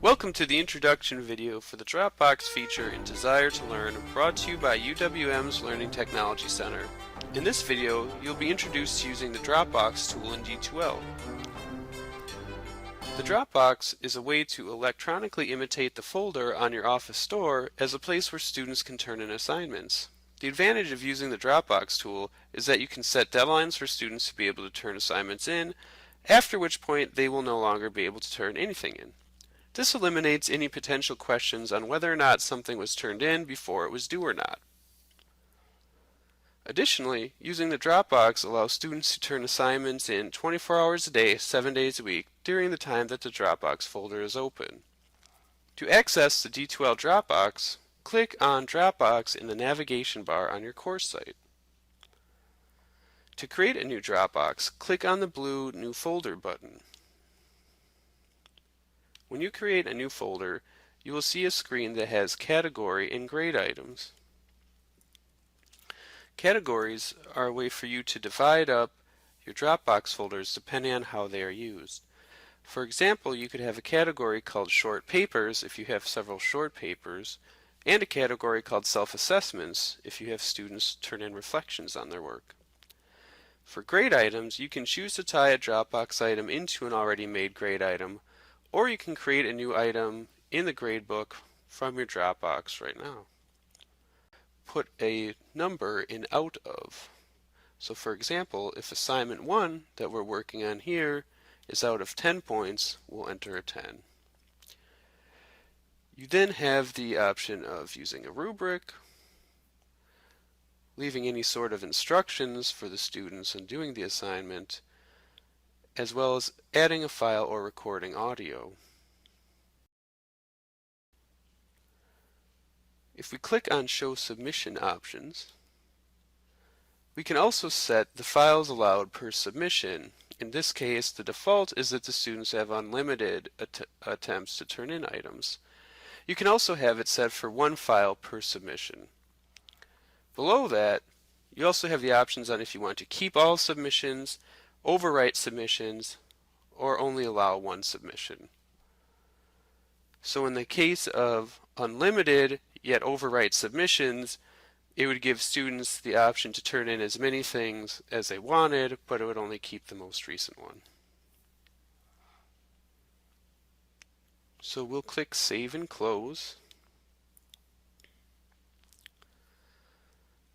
Welcome to the introduction video for the Dropbox feature in Desire to Learn, brought to you by UWM's Learning Technology Center. In this video, you'll be introduced to using the Dropbox tool in D2L. The Dropbox is a way to electronically imitate the folder on your Office store as a place where students can turn in assignments. The advantage of using the Dropbox tool is that you can set deadlines for students to be able to turn assignments in, after which point they will no longer be able to turn anything in. This eliminates any potential questions on whether or not something was turned in before it was due or not. Additionally, using the Dropbox allows students to turn assignments in 24 hours a day, 7 days a week, during the time that the Dropbox folder is open. To access the D2L Dropbox, click on Dropbox in the navigation bar on your course site. To create a new Dropbox, click on the blue New Folder button. When you create a new folder, you will see a screen that has category and grade items. Categories are a way for you to divide up your Dropbox folders depending on how they are used. For example, you could have a category called Short Papers if you have several short papers, and a category called Self-Assessments if you have students turn in reflections on their work. For grade items, you can choose to tie a Dropbox item into an already made grade item, or you can create a new item in the gradebook from your Dropbox right now. Put a number in out of. So for example, if assignment 1 that we're working on here is out of 10 points, we'll enter a 10. You then have the option of using a rubric, leaving any sort of instructions for the students in doing the assignment, as well as adding a file or recording audio. If we click on Show Submission Options, we can also set the files allowed per submission. In this case, the default is that the students have unlimited attempts to turn in items. You can also have it set for one file per submission. Below that, you also have the options on if you want to keep all submissions, overwrite submissions, or only allow one submission. So in the case of unlimited yet overwrite submissions, it would give students the option to turn in as many things as they wanted, but it would only keep the most recent one. So we'll click Save and Close.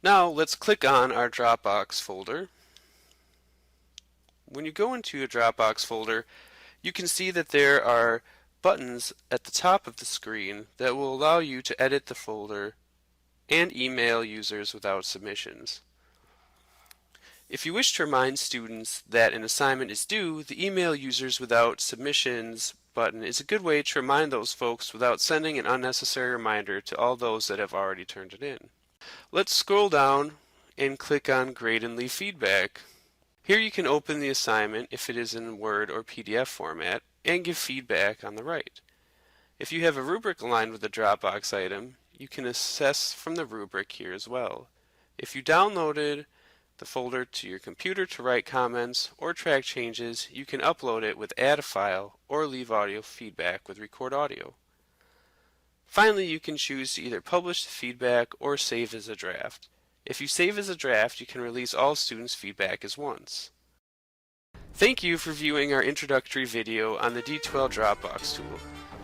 Now let's click on our Dropbox folder. When you go into your Dropbox folder, you can see that there are buttons at the top of the screen that will allow you to edit the folder and email users without submissions. If you wish to remind students that an assignment is due, the Email Users Without Submissions button is a good way to remind those folks without sending an unnecessary reminder to all those that have already turned it in. Let's scroll down and click on Grade and Leave Feedback. Here you can open the assignment if it is in Word or PDF format and give feedback on the right. If you have a rubric aligned with the Dropbox item, you can assess from the rubric here as well. If you downloaded the folder to your computer to write comments or track changes, you can upload it with Add a File or leave audio feedback with Record Audio. Finally, you can choose to either publish the feedback or save as a draft. If you save as a draft, you can release all students' feedback as once. Thank you for viewing our introductory video on the D2L Dropbox tool.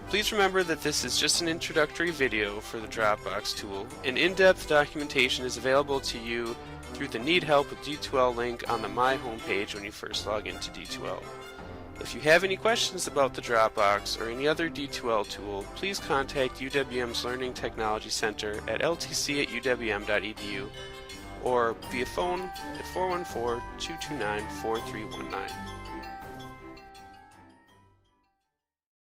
Please remember that this is just an introductory video for the Dropbox tool. An in-depth documentation is available to you through the Need Help with D2L link on the My homepage when you first log into D2L. If you have any questions about the Dropbox or any other D2L tool, please contact UWM's Learning Technology Center at ltc@uwm.edu or via phone at 414-229-4319.